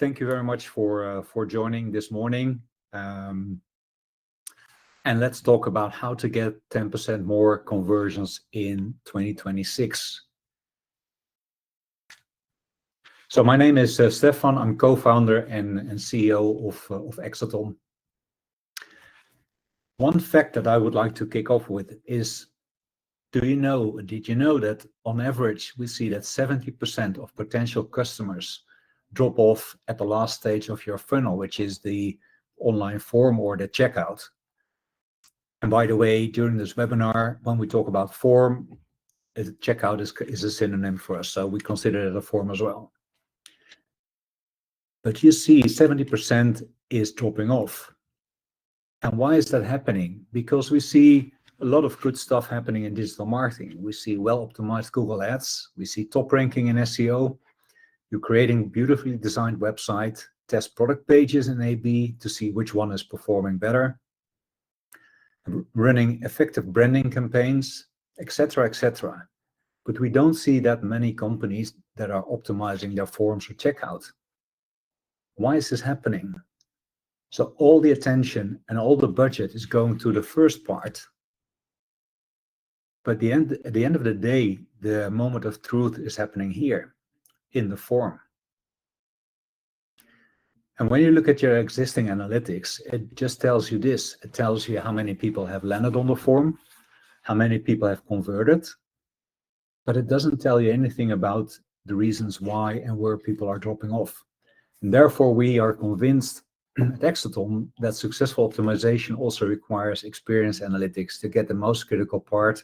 Thank you very much for joining this morning. And let's talk about how to get 10% more conversions in 2026. So my name is Stefan. I'm co-founder and CEO of Exatom. One fact that I would like to kick off with is, did you know that on average, we see that 70% of potential customers drop off at the last stage of your funnel, which is the online form or the checkout. And by the way, during this webinar, when we talk about form, checkout is a synonym for us, so we consider it a form as well. But you see 70% is dropping off. And why is that happening? Because we see a lot of good stuff happening in digital marketing. We see well-optimized Google Ads. We see top ranking in SEO. You're creating beautifully designed website, test product pages in A/B to see which one is performing better, running effective branding campaigns, etc., etc. But we don't see that many companies that are optimizing their forms or checkout. Why is this happening? So all the attention and all the budget is going to the first part. But at the end of the day, the moment of truth is happening here in the form. And when you look at your existing analytics, it just tells you this. It tells you how many people have landed on the form, how many people have converted, but it doesn't tell you anything about the reasons why and where people are dropping off. And therefore, we are convinced at Exatom that successful optimization also requires experience analytics to get the most critical part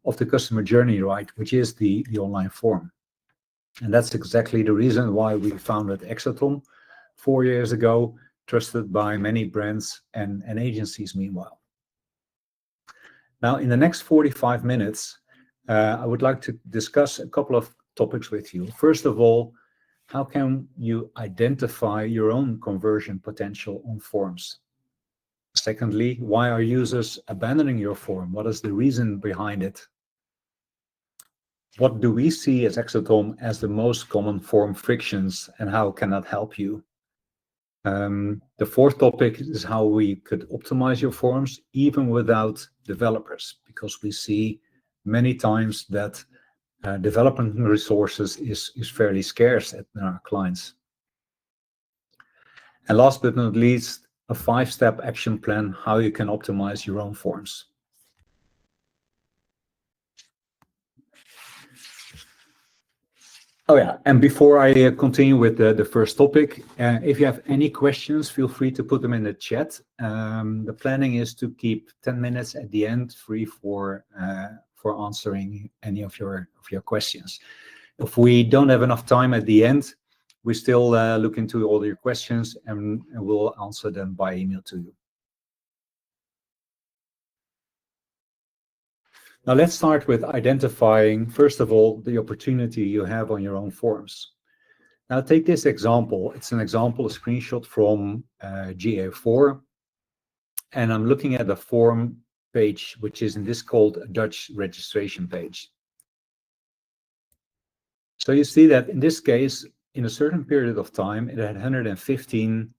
of the customer journey right, which is the online form. And that's exactly the reason why we founded Exatom 4 years ago, trusted by many brands and agencies meanwhile. Now, in the next 45 minutes, I would like to discuss a couple of topics with you. First of all, how can you identify your own conversion potential on forms? Secondly, why are users abandoning your form? What is the reason behind it? What do we see as Exatom as the most common form frictions, and how can that help you? The fourth topic is how we could optimize your forms even without developers, because we see many times that development resources is fairly scarce at our clients. And last but not least, a 5-step action plan, how you can optimize your own forms. Oh yeah, and before I continue with the first topic, if you have any questions, feel free to put them in the chat. The planning is to keep 10 minutes at the end free for answering any of your questions. If we don't have enough time at the end, we still look into all your questions and we'll answer them by email to you. Now let's start with identifying, first of all, the opportunity you have on your own forms. Now take this example. It's an example, a screenshot from GA4. And I'm looking at the form page, which is in this called a Dutch registration page. So you see that in this case, in a certain period of time, it had 115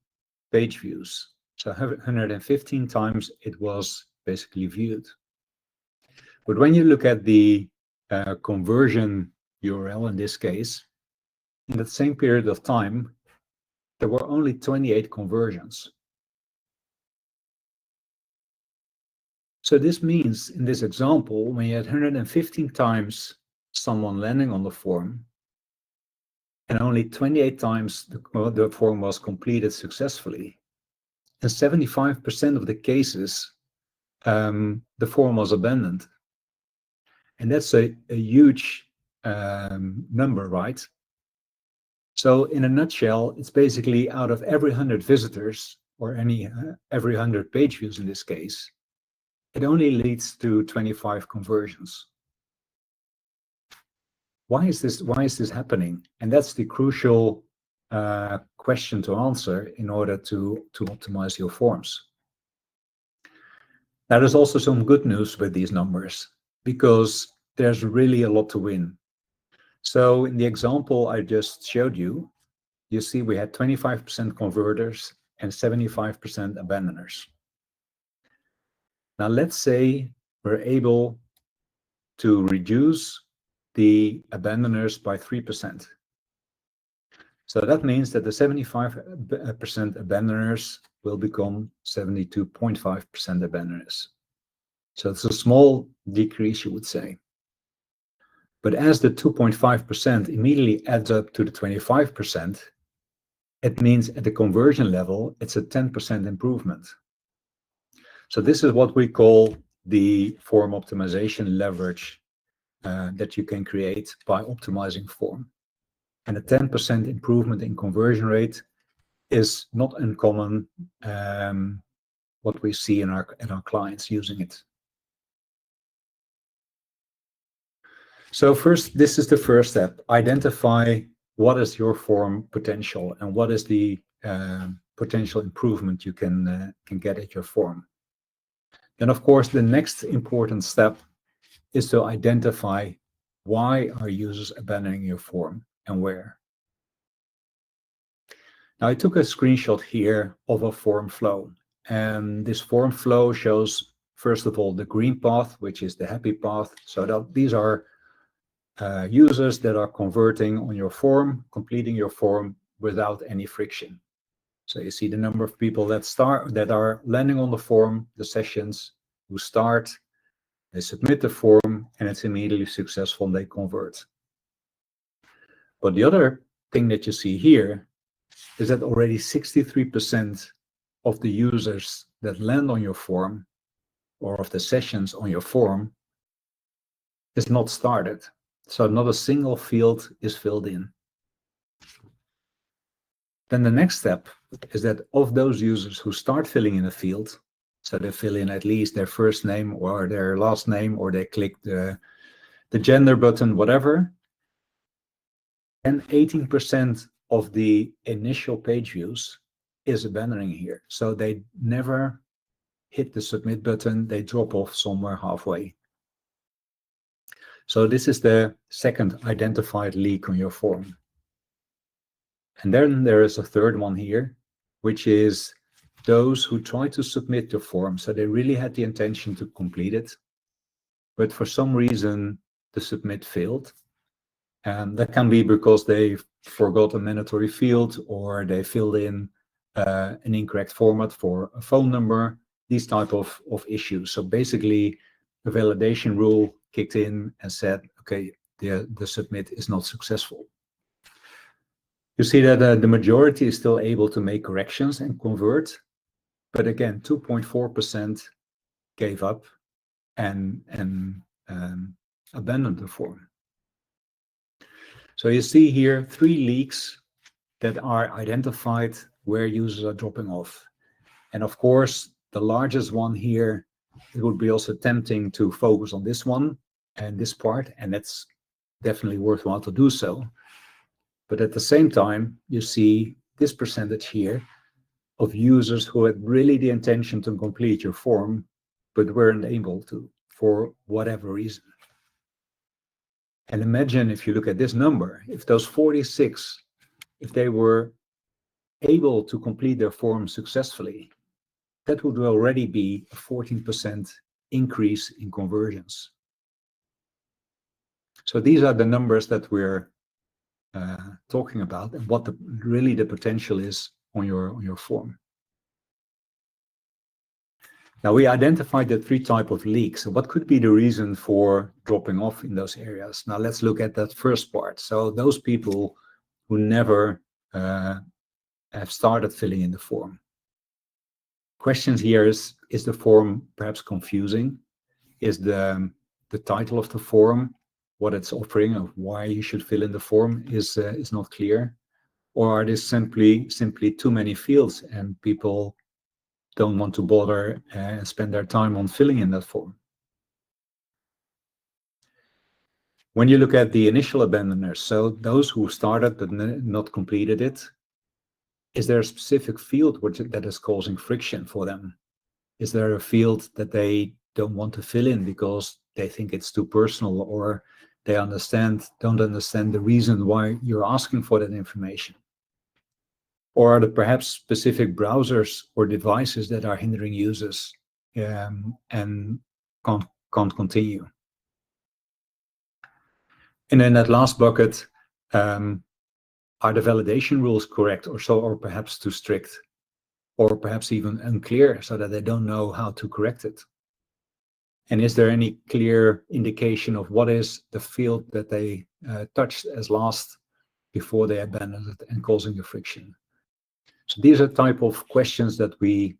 page views. So 115 times it was basically viewed. But when you look at the conversion URL in this case, in that same period of time, there were only 28 conversions. So this means, in this example, when you had 115 times someone landing on the form, and only 28 times the form was completed successfully, in 75% of the cases, the form was abandoned. And that's a huge number, right? So in a nutshell, it's basically out of every 100 visitors, or every 100 page views in this case, it only leads to 25 conversions. Why is this happening? And that's the crucial question to answer in order to optimize your forms. Now, there's also some good news with these numbers, because there's really a lot to win. So in the example I just showed you, you see we had 25% converters and 75% abandoners. Now let's say we're able to reduce the abandoners by 3%. So that means that the 75% abandoners will become 72.5% abandoners. So it's a small decrease, you would say. But as the 2.5% immediately adds up to the 25%, it means at the conversion level, it's a 10% improvement. So this is what we call the form optimization leverage that you can create by optimizing form. And a 10% improvement in conversion rate is not uncommon, what we see in our clients using it. So first, this is the first step. Identify what is your form potential and what is the potential improvement you can get at your form. Then, of course, the next important step is to identify why are users abandoning your form and where. Now, I took a screenshot here of a form flow, and this form flow shows, first of all, the green path, which is the happy path. So that these are users that are converting on your form, completing your form without any friction. So you see the number of people that are landing on the form, the sessions who start, they submit the form, and it's immediately successful and they convert. But the other thing that you see here is that already 63% of the users that land on your form or of the sessions on your form is not started. So not a single field is filled in. Then the next step is that of those users who start filling in a field, so they fill in at least their first name or their last name, or they click the gender button, whatever, and 18% of the initial page views is abandoning here. So they never hit the submit button, they drop off somewhere halfway. So this is the second identified leak on your form. And then there is a third one here, which is those who try to submit the form. So they really had the intention to complete it, but for some reason the submit failed. And that can be because they forgot a mandatory field, or they filled in an incorrect format for a phone number, these type of issues. So basically, the validation rule kicked in and said, okay, the submit is not successful. You see that the majority is still able to make corrections and convert, but again, 2.4% gave up and abandoned the form. So you see here 3 leaks that are identified where users are dropping off. And of course, the largest one here, it would be also tempting to focus on this one and this part, and that's definitely worthwhile to do so. But at the same time, you see this percentage here of users who had really the intention to complete your form, but weren't able to for whatever reason. And imagine if you look at this number, if those 46, if they were able to complete their form successfully, that would already be a 14% increase in conversions. So these are the numbers that we're talking about, and what really the potential is on your form. Now, we identified the 3 types of leaks. So what could be the reason for dropping off in those areas? Now let's look at that first part. So those people who never have started filling in the form. Questions here is the form perhaps confusing? Is the title of the form, what it's offering, of why you should fill in the form is not clear? Or are there simply too many fields and people don't want to bother and spend their time on filling in that form? When you look at the initial abandoners, so those who started but not completed it, is there a specific field that is causing friction for them? Is there a field that they don't want to fill in because they think it's too personal, or they don't understand the reason why you're asking for that information? Or are there perhaps specific browsers or devices that are hindering users and can't continue? And in that last bucket, are the validation rules correct or perhaps too strict, or perhaps even unclear so that they don't know how to correct it? And is there any clear indication of what is the field that they touched as last before they abandoned it and causing the friction? So these are type of questions that we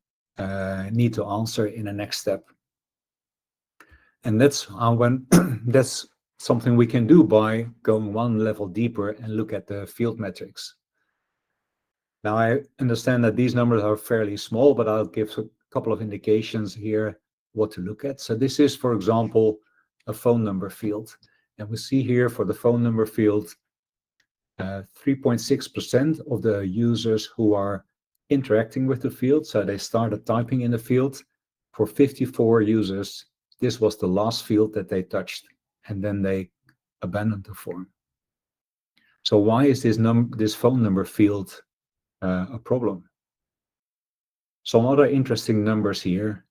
need to answer in the next step. And that's that's something we can do by going one level deeper and look at the field metrics. Now, I understand that these numbers are fairly small, but I'll give a couple of indications here what to look at. So this is, for example, a phone number field. And we see here for the phone number field, 3.6% of the users who are interacting with the field. So they started typing in the field. For 54 users, this was the last field that they touched, and then they abandoned the form. So why is this phone number field a problem? Some other interesting numbers here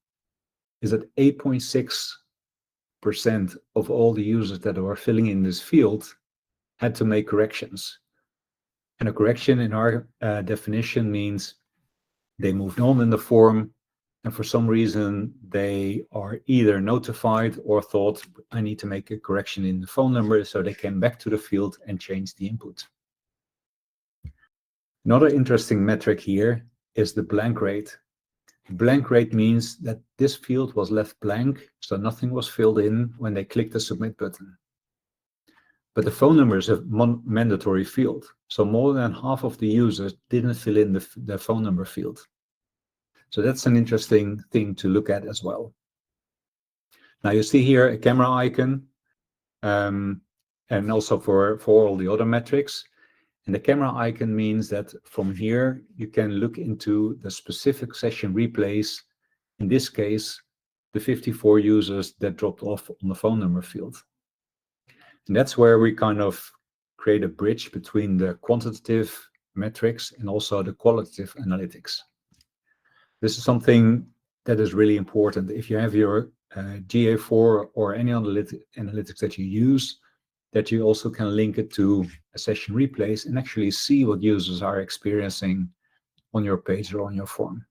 is that 8.6% of all the users that were filling in this field had to make corrections. And a correction in our definition means they moved on in the form, and for some reason they are either notified or thought, I need to make a correction in the phone number, so they came back to the field and changed the input. Another interesting metric here is the blank rate. Blank rate means that this field was left blank, so nothing was filled in when they clicked the submit button. But the phone number is a mandatory field, so more than half of the users didn't fill in the phone number field. So that's an interesting thing to look at as well. Now you see here a camera icon, and also for all the other metrics. And the camera icon means that from here, you can look into the specific session replays. In this case, the 54 users that dropped off on the phone number field. And that's where we kind of create a bridge between the quantitative metrics and also the qualitative analytics. This is something that is really important. If you have your GA4 or any analytics that you use, that you also can link it to a session replays and actually see what users are experiencing on your page or on your form.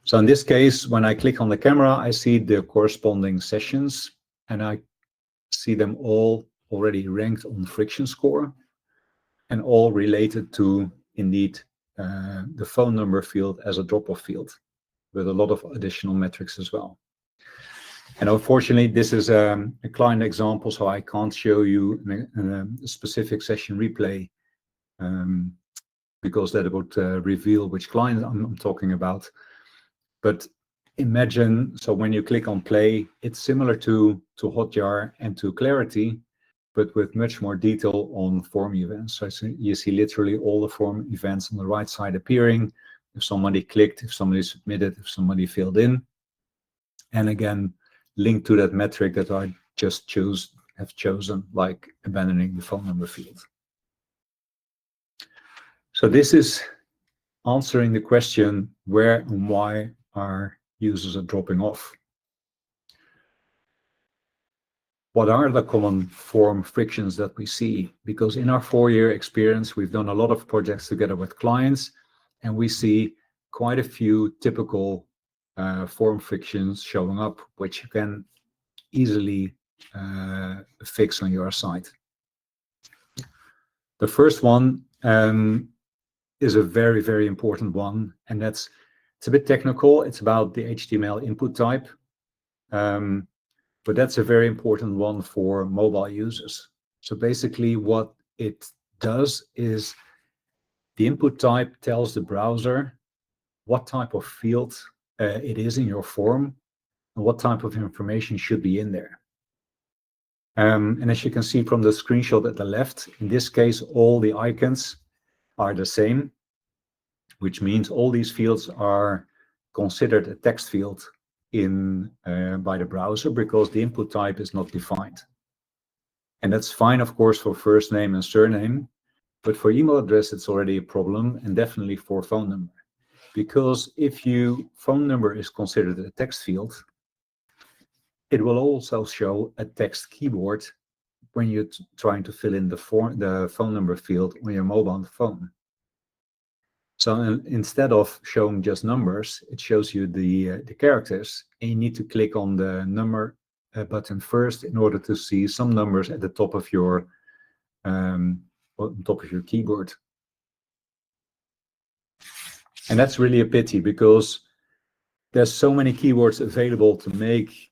So in this case, when I click on the camera, I see the corresponding sessions, and I see them all already ranked on friction score and all related to, indeed, the phone number field as a drop-off field with a lot of additional metrics as well. And unfortunately, this is a client example, so I can't show you a specific session replay because that would reveal which client I'm talking about. But imagine, so when you click on play, it's similar to Hotjar and to Clarity, but with much more detail on form events. So you see literally all the form events on the right side appearing. If somebody clicked, if somebody submitted, if somebody filled in. And again, linked to that metric that I just have chosen, like abandoning the phone number field. So this is answering the question, where and why our users are dropping off. What are the common form frictions that we see? Because in our 4-year experience, we've done a lot of projects together with clients, and we see quite a few typical form frictions showing up, which you can easily fix on your site. The first one is a very, very important one, and it's a bit technical. It's about the HTML input type, but that's a very important one for mobile users. So basically what it does is the input type tells the browser what type of field it is in your form and what type of information should be in there. And as you can see from the screenshot at the left, in this case, all the icons are the same, which means all these fields are considered a text field by the browser because the input type is not defined. And that's fine, of course, for first name and surname, But for email address, it's already a problem, and definitely for phone number. Because if your phone number is considered a text field, it will also show a text keyboard when you're trying to fill in the phone number field on your mobile phone. So instead of showing just numbers, it shows you the characters, and you need to click on the number button first in order to see some numbers at the top of your keyboard. And that's really a pity, because there's so many keywords available to make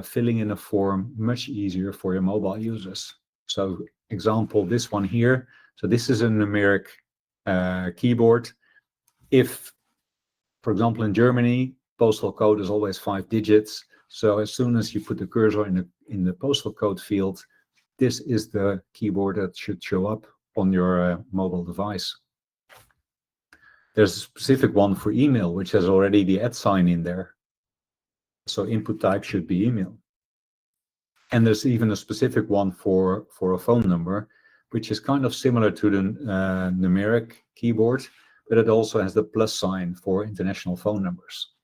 filling in a form much easier for your mobile users. So example, this one here. So this is a numeric keyboard. If, for example, in Germany, postal code is always 5 digits. So as soon as you put the cursor in the postal code field, this is the keyboard that should show up on your mobile device. There's a specific one for email, which has already the @ sign in there. So input type should be email. And there's even a specific one for a phone number, which is kind of similar to the numeric keyboard, but it also has the plus sign for international phone numbers.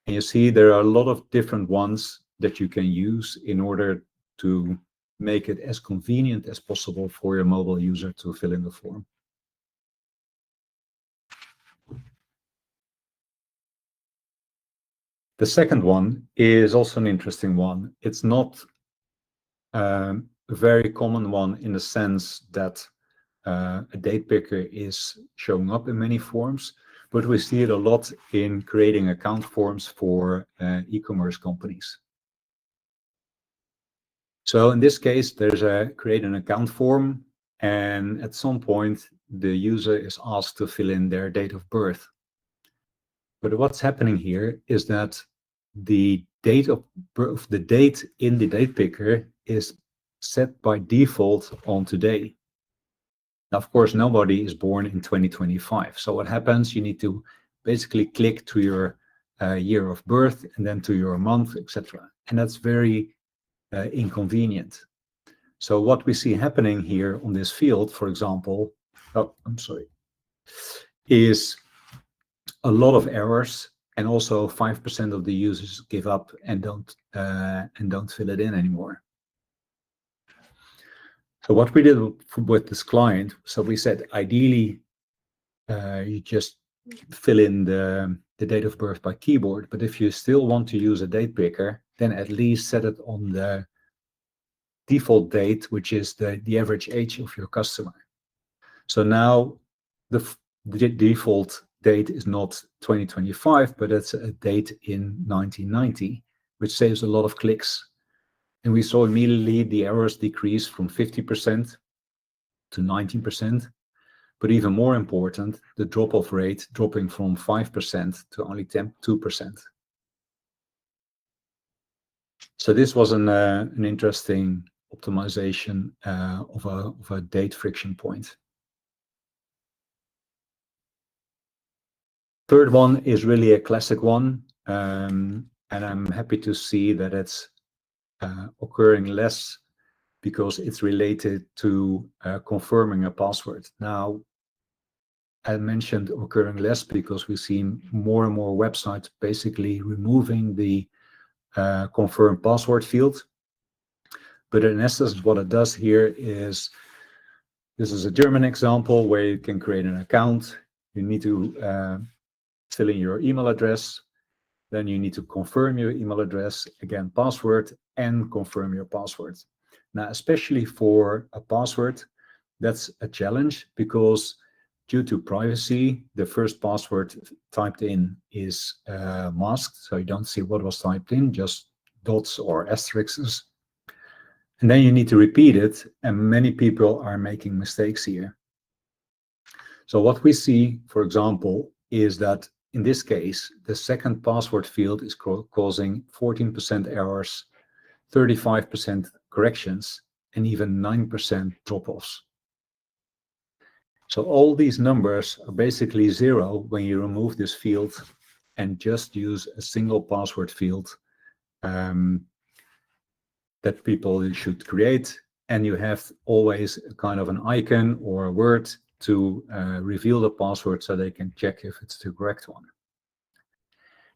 And you see there are a lot of different ones that you can use in order to make it as convenient as possible for your mobile user to fill in the form. The second one is also an interesting one. It's not a very common one in the sense that a date picker is showing up in many forms, but we see it a lot in creating account forms for e-commerce companies. So in this case, there's a create an account form, and at some point, the user is asked to fill in their date of birth. But what's happening here is that the date of birth, the date in the date picker is set by default on today. Now, of course, nobody is born in 2025. So what happens? You need to basically click to your year of birth and then to your month, etc. And that's very inconvenient. So what we see happening here on this field, for example, is a lot of errors, and also 5% of the users give up and don't fill it in anymore. So what we did with this client, so we said ideally you just fill in the date of birth by keyboard, but if you still want to use a date picker, then at least set it on the default date, which is the average age of your customer. So now the default date is not 2025, but it's a date in 1990, which saves a lot of clicks. And we saw immediately the errors decrease from 50% to 19%. But even more important, the drop-off rate dropping from 5% to only 2%. So this was an interesting optimization of a date friction point. Third one is really a classic one, and I'm happy to see that it's occurring less because it's related to confirming a password. Now, I mentioned occurring less because we've seen more and more websites basically removing the confirm password field. But in essence, what it does here is, this is a German example where you can create an account. You need to fill in your email address. Then you need to confirm your email address, again, password, and confirm your password. Now, especially for a password, that's a challenge because due to privacy, the first password typed in is masked. So you don't see what was typed in, just dots or asterisks. And then you need to repeat it, and many people are making mistakes here. So what we see, for example, is that in this case, the second password field is causing 14% errors, 35% corrections, and even 9% drop-offs. So all these numbers are basically zero when you remove this field and just use a single password field that people should create and you have always a kind of an icon or a word to reveal the password so they can check if it's the correct one.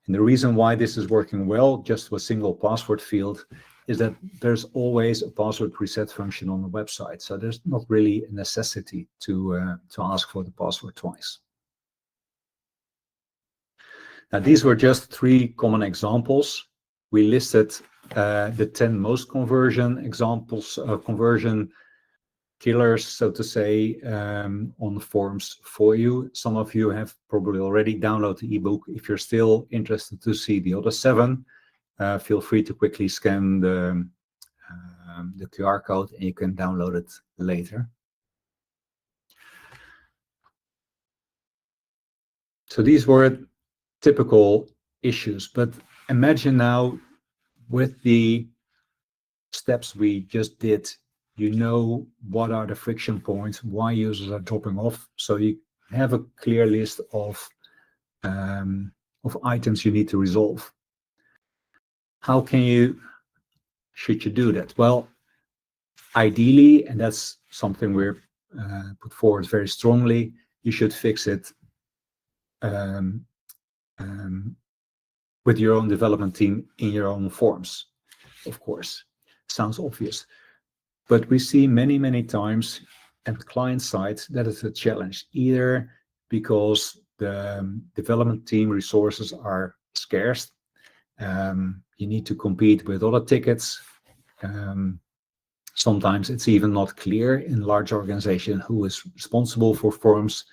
And the reason why this is working well, just with a single password field, is that there's always a password reset function on the website. So there's not really a necessity to ask for the password twice. Now, these were just 3 common examples. We listed the 10 most conversion examples, conversion killers, so to say, on the forums for you. Some of you have probably already downloaded the ebook. If you're still interested to see the other 7, feel free to quickly scan the QR code and you can download it later. So these were typical issues, but imagine now with the steps we just did, you know what are the friction points, why users are dropping off. So you have a clear list of items you need to resolve. How should you do that? Well, ideally, and that's something we're put forward very strongly, you should fix it with your own development team in your own forms. Of course, sounds obvious, but we see many times at the client side that it's a challenge, either because the development team resources are scarce, you need to compete with other tickets. Sometimes it's even not clear in large organization who is responsible for forms.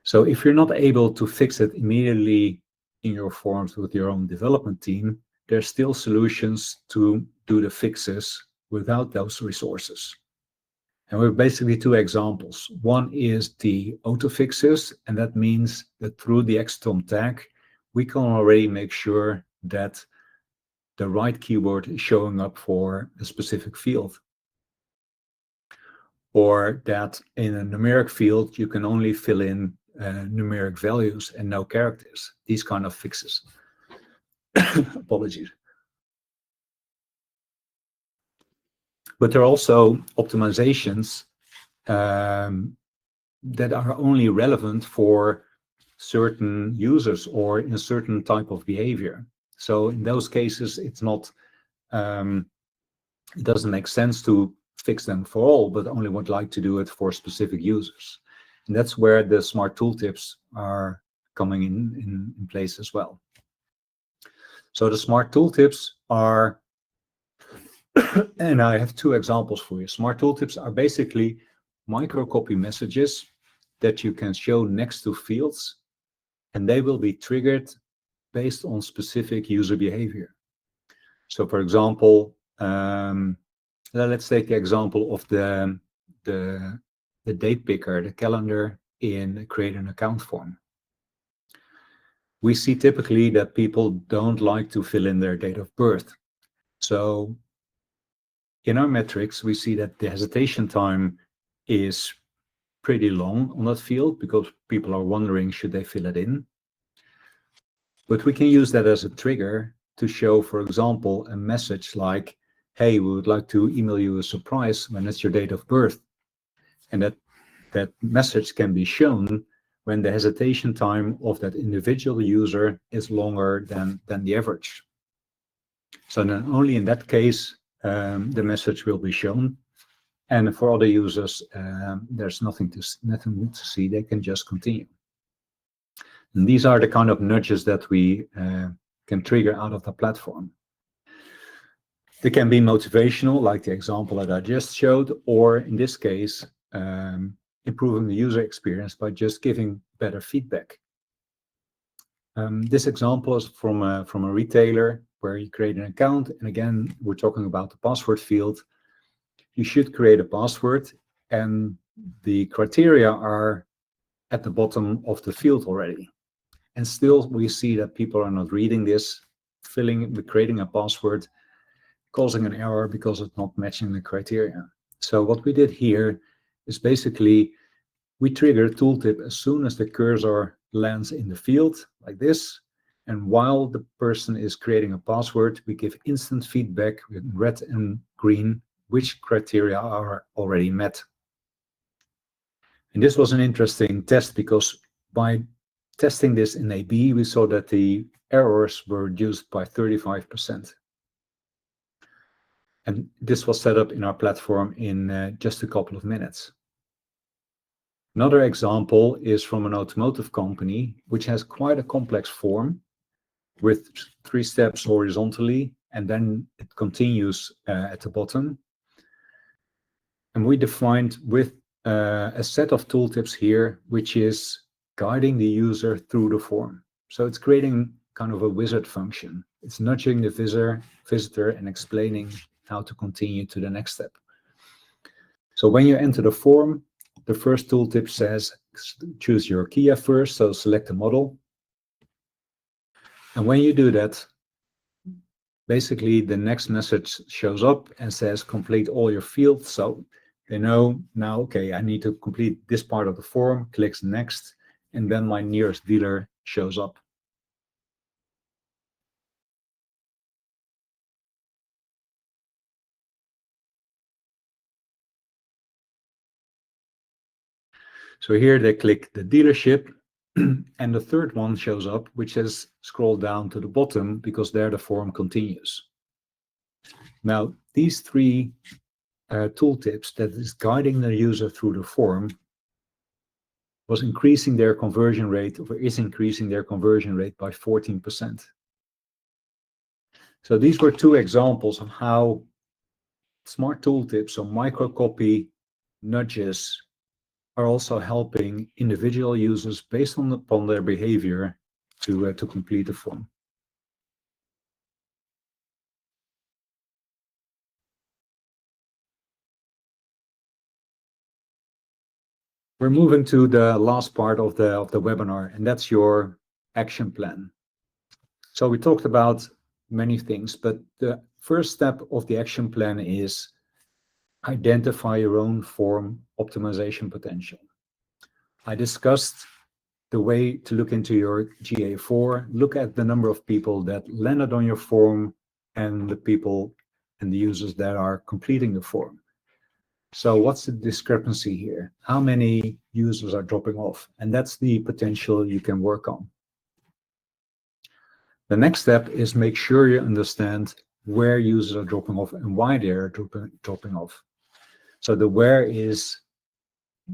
So if you're not able to fix it immediately in your forms with your own development team, there's still solutions to do the fixes without those resources. And we have basically 2 examples. One is the auto fixes, and that means that through the Exatom tag, we can already make sure that the right keyword is showing up for a specific field. Or that in a numeric field, you can only fill in numeric values and no characters. These kind of fixes. Apologies. But there are also optimizations that are only relevant for certain users or in a certain type of behavior. So in those cases, it's not, it doesn't make sense to fix them for all, but only would like to do it for specific users. And that's where the smart tooltips are coming in place as well. So the smart tooltips are, and I have 2 examples for you. Smart tooltips are basically microcopy messages that you can show next to fields, and they will be triggered based on specific user behavior. So for example, let's take the example of the date picker, the calendar in create an account form. We see typically that people don't like to fill in their date of birth. So in our metrics, we see that the hesitation time is pretty long on that field because people are wondering, should they fill it in? But we can use that as a trigger to show, for example, a message like, hey, we would like to email you a surprise when it's your date of birth. And that message can be shown when the hesitation time of that individual user is longer than the average. So then only in that case, the message will be shown. And for other users, there's nothing to see. They can just continue. And these are the kind of nudges that we can trigger out of the platform. They can be motivational, like the example that I just showed, or in this case, improving the user experience by just giving better feedback. This example is from a retailer where you create an account. And again, we're talking about the password field. You should create a password, and the criteria are at the bottom of the field already. And still, we see that people are not reading this, creating a password, causing an error because it's not matching the criteria. So what we did here is basically we trigger a tooltip as soon as the cursor lands in the field, like this. And while the person is creating a password, we give instant feedback with red and green which criteria are already met. And this was an interesting test because by testing this in A/B, we saw that the errors were reduced by 35%. And this was set up in our platform in just a couple of minutes. Another example is from an automotive company, which has quite a complex form with 3 steps horizontally, and then it continues at the bottom. And we defined with a set of tooltips here, which is guiding the user through the form. So it's creating kind of a wizard function. It's nudging the visitor and explaining how to continue to the next step. So when you enter the form, the first tooltip says, choose your Kia first, so select a model. And when you do that, basically the next message shows up and says, complete all your fields. So they know now, okay, I need to complete this part of the form, clicks next, and then my nearest dealer shows up. So here they click the dealership, and the third one shows up, which says scroll down to the bottom because there the form continues. Now, these 3 tooltips that is guiding the user through the form was increasing their conversion rate, or is increasing their conversion rate by 14%. So these were 2 examples of how smart tooltips or microcopy nudges are also helping individual users based upon their behavior to complete the form. We're moving to the last part of the webinar, and that's your action plan. So we talked about many things, but the first step of the action plan is identify your own form optimization potential. I discussed the way to look into your GA4, look at the number of people that landed on your form and the people and the users that are completing the form. So what's the discrepancy here? How many users are dropping off? And that's the potential you can work on. The next step is make sure you understand where users are dropping off and why they're dropping off. So the where is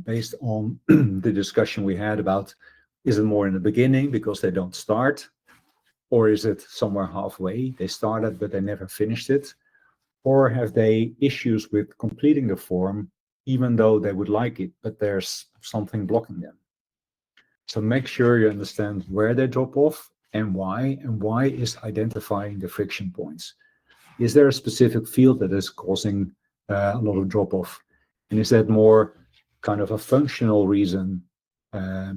based on the discussion we had about, is it more in the beginning because they don't start? Or is it somewhere halfway? They started, but they never finished it. Or have they issues with completing the form, even though they would like it, but there's something blocking them? So make sure you understand where they drop off and why is identifying the friction points. Is there a specific field that is causing a lot of drop off? And is that more kind of a functional reason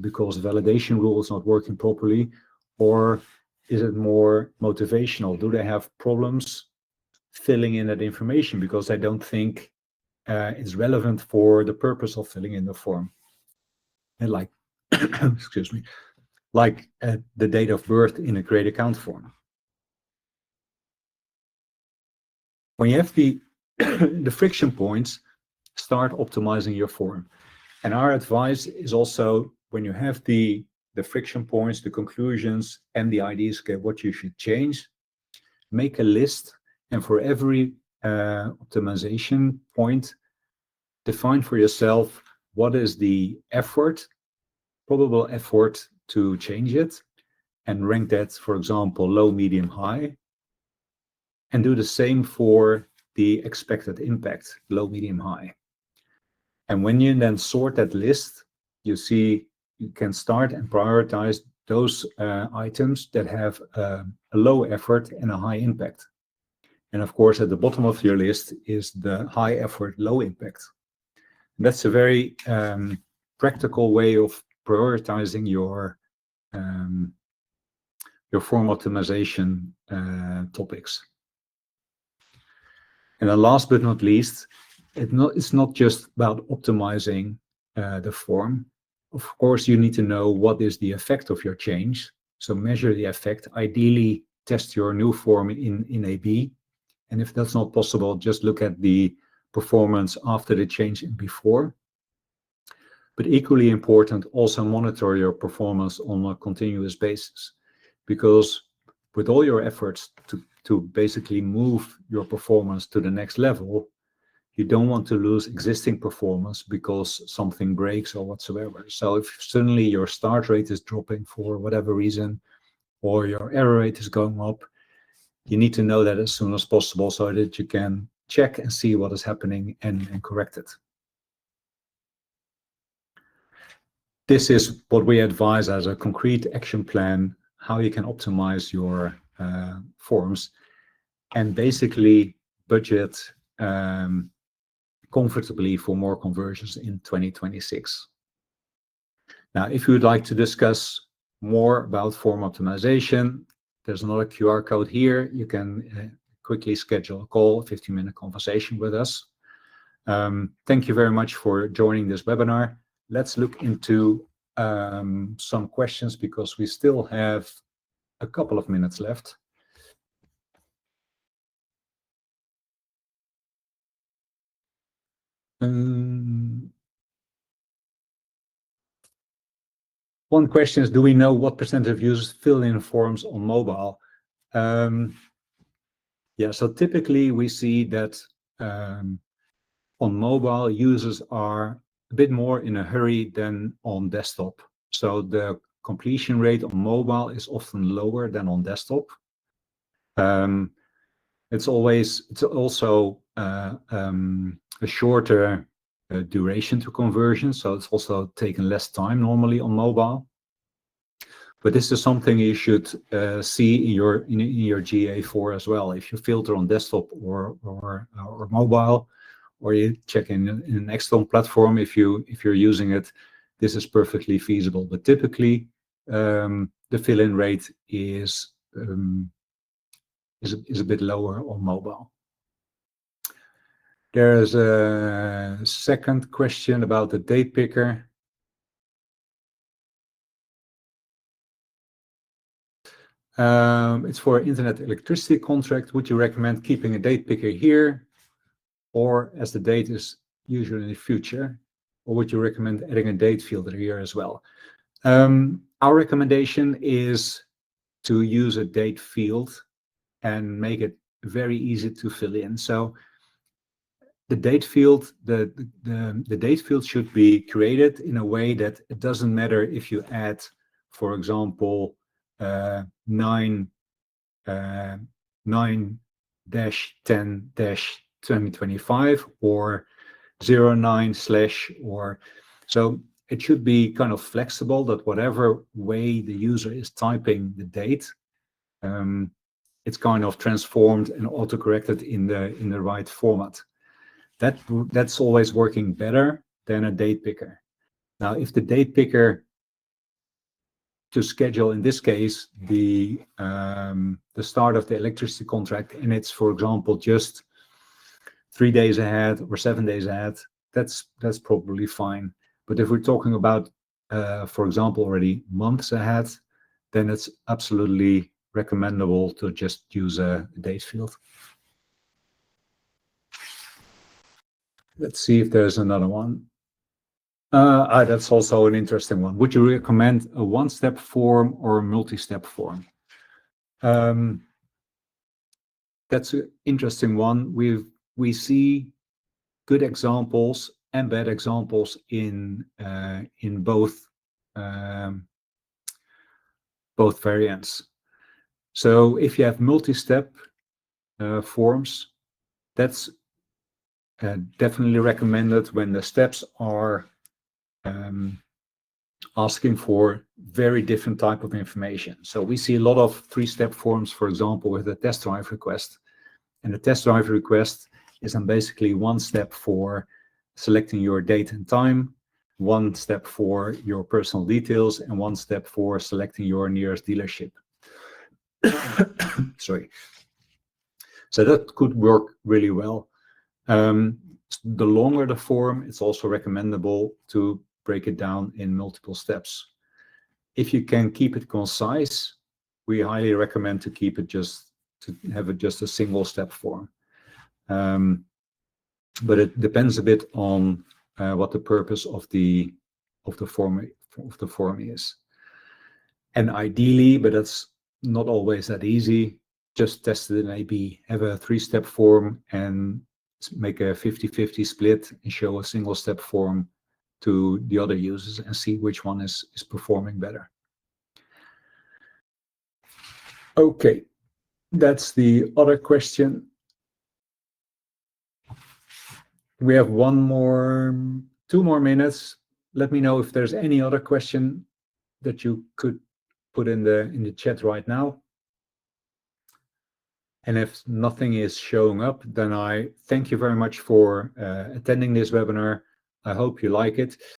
because the validation rule is not working properly? Or is it more motivational? Do they have problems filling in that information because they don't think it's relevant for the purpose of filling in the form? And like, excuse me, like the date of birth in a create account form. When you have the friction points, start optimizing your form. And our advice is also, when you have the friction points, the conclusions, and the ideas, okay, what you should change, make a list, and for every optimization point, define for yourself what is the effort, probable effort to change it, and rank that, for example, low, medium, high, and do the same for the expected impact, low, medium, high. And when you then sort that list, you see you can start and prioritize those items that have a low effort and a high impact. And of course, at the bottom of your list is the high effort, low impact. And that's a very practical way of prioritizing your form optimization topics. And then last but not least, it's not just about optimizing the form. Of course, you need to know what is the effect of your change. So measure the effect. Ideally, test your new form in A/B. And if that's not possible, just look at the performance after the change and before. But equally important, also monitor your performance on a continuous basis, because with all your efforts to basically move your performance to the next level, you don't want to lose existing performance because something breaks or whatsoever. So if suddenly your start rate is dropping for whatever reason, or your error rate is going up, you need to know that as soon as possible so that you can check and see what is happening and correct it. This is what we advise as a concrete action plan, how you can optimize your forms and basically budget comfortably for more conversions in 2026. Now, if you would like to discuss more about form optimization, there's another QR code here. You can quickly schedule a call, a 15-minute conversation with us. Thank you very much for joining this webinar. Let's look into some questions because we still have a couple of minutes left. One question is, do we know what percent of users fill in forms on mobile? Yeah, so typically we see that on mobile, users are a bit more in a hurry than on desktop. So the completion rate on mobile is often lower than on desktop. It's also a shorter duration to conversion, so it's also taken less time normally on mobile. But this is something you should see in your GA4 as well. If you filter on desktop or mobile, or you check in an Exatom platform, if you're using it, this is perfectly feasible. But typically, the fill-in rate is a bit lower on mobile. There's a second question about the date picker. It's for internet electricity contract. Would you recommend keeping a date picker here, or as the date is usually in the future, or would you recommend adding a date field here as well? Our recommendation is to use a date field and make it very easy to fill in. So the date field, the date field should be created in a way that it doesn't matter if you add, for example, 9-10-2025 or 09/ or so. It should be kind of flexible that whatever way the user is typing the date, it's kind of transformed and auto-corrected in the right format. That's always working better than a date picker. Now, if the date picker to schedule, in this case, the start of the electricity contract, and it's, for example, just 3 days ahead or 7 days ahead, that's probably fine. But if we're talking about, for example, already months ahead, then it's absolutely recommendable to just use a date field. Let's see if there's another one. That's also an interesting one. Would you recommend a one-step form or a multi-step form? That's an interesting one. We see good examples and bad examples in both variants. So if you have multi-step forms, that's definitely recommended when the steps are asking for very different type of information. So we see a lot of 3-step forms, for example, with a test drive request. And the test drive request is then basically 1 step for selecting your date and time, 1 step for your personal details, and 1 step for selecting your nearest dealership. Sorry. So that could work really well. The longer the form, it's also recommendable to break it down in multiple steps. If you can keep it concise, we highly recommend to keep it just a single step form. but it depends a bit on what the purpose of the form is. And ideally, but that's not always that easy, just test it in A/B. Have a 3-step form and make a 50-50 split and show a single-step form to the other users and see which one is performing better. Okay, that's the other question. We have 2 more minutes. Let me know if there's any other question that you could put in the chat right now. And if nothing is showing up, then I thank you very much for attending this webinar. I hope you like it.